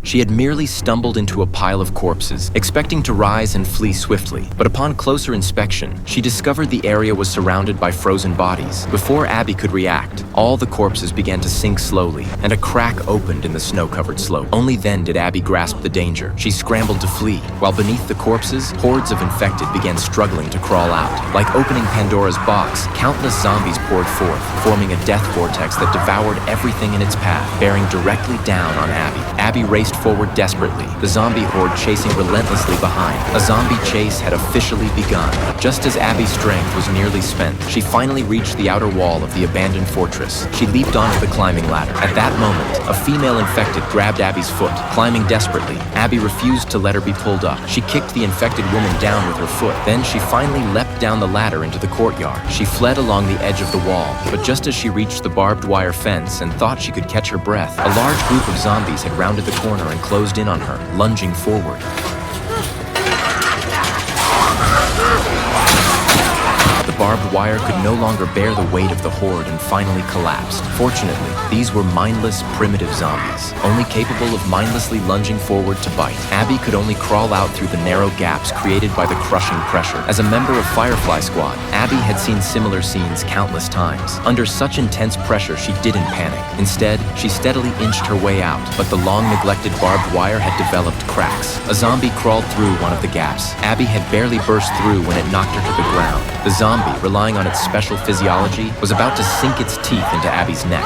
She had merely stumbled into a pile of corpses, expecting to rise and flee swiftly. But upon closer inspection, she discovered the area was surrounded by frozen bodies. Before Abby could react, all the corpses began to sink slowly, and a crack opened in the snow-covered slope. Only then did Abby grasp the danger. She scrambled to flee, while beneath the corpses, hordes of infected began struggling to crawl out. Like opening Pandora's box, countless zombies poured forth, forming a death vortex that devoured everything in its path, bearing directly down on Abby. Abby raced forward desperately, the zombie horde chasing relentlessly behind. A zombie chase had officially begun. Just as Abby's strength was nearly spent, she finally reached the outer wall of the abandoned fortress. She leaped onto the climbing ladder. At that moment, a female infected grabbed Abby's foot. Climbing desperately, Abby refused to let her be pulled up. She kicked the infected woman down with her foot. Then she finally leapt down the ladder into the courtyard. She fled along the edge of the wall, but just as she reached the barbed wire fence and thought she could catch her breath, a large group of zombies had rounded the corner and closed in on her, lunging forward. The barbed wire could no longer bear the weight of the horde and finally collapsed. Fortunately, these were mindless, primitive zombies, only capable of mindlessly lunging forward to bite. Abby could only crawl out through the narrow gaps created by the crushing pressure. As a member of Firefly Squad, Abby had seen similar scenes countless times. Under such intense pressure, she didn't panic. Instead, she steadily inched her way out, but the long-neglected barbed wire had developed cracks. A zombie crawled through one of the gaps. Abby had barely burst through when it knocked her to the ground. The zombie, relying on its special physiology, was about to sink its teeth into Abby's neck.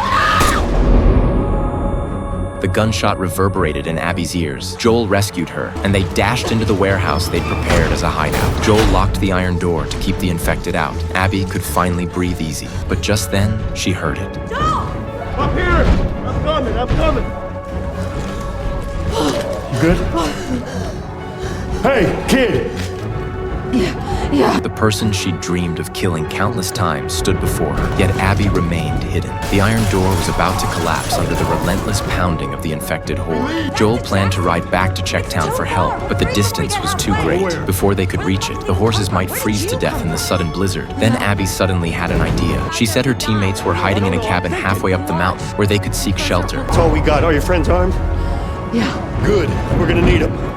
The gunshot reverberated in Abby's ears. Joel rescued her, and they dashed into the warehouse they'd prepared as a hideout. Joel locked the iron door to keep the infected out. Abby could finally breathe easy, but just then, she heard it. Joel! Up here! I'm coming! You good? Hey, kid! Yeah. The person she'd dreamed of killing countless times stood before her, yet Abby remained hidden. The iron door was about to collapse under the relentless pounding of the infected horde. Joel planned to ride back to Checktown for help, but the distance was too great. Before they could reach it, the horses might freeze to death in the sudden blizzard. Then Abby suddenly had an idea. She said her teammates were hiding in a cabin halfway up the mountain where they could seek shelter. That's all we got. Are your friends armed? Yeah. Good. We're gonna need them.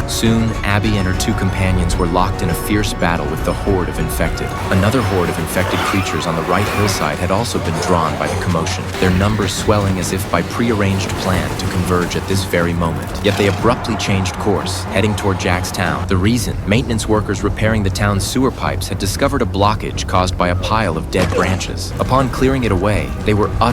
Soon, Abby and her two companions were locked in a fierce battle with the horde of infected. Another horde of infected creatures on the right hillside had also been drawn by the commotion, their numbers swelling as if by prearranged plan to converge at this very moment. Yet they abruptly changed course, heading toward Jack's town. The reason? Maintenance workers repairing the town's sewer pipes had discovered a blockage caused by a pile of dead branches. Upon clearing it away, they were utterly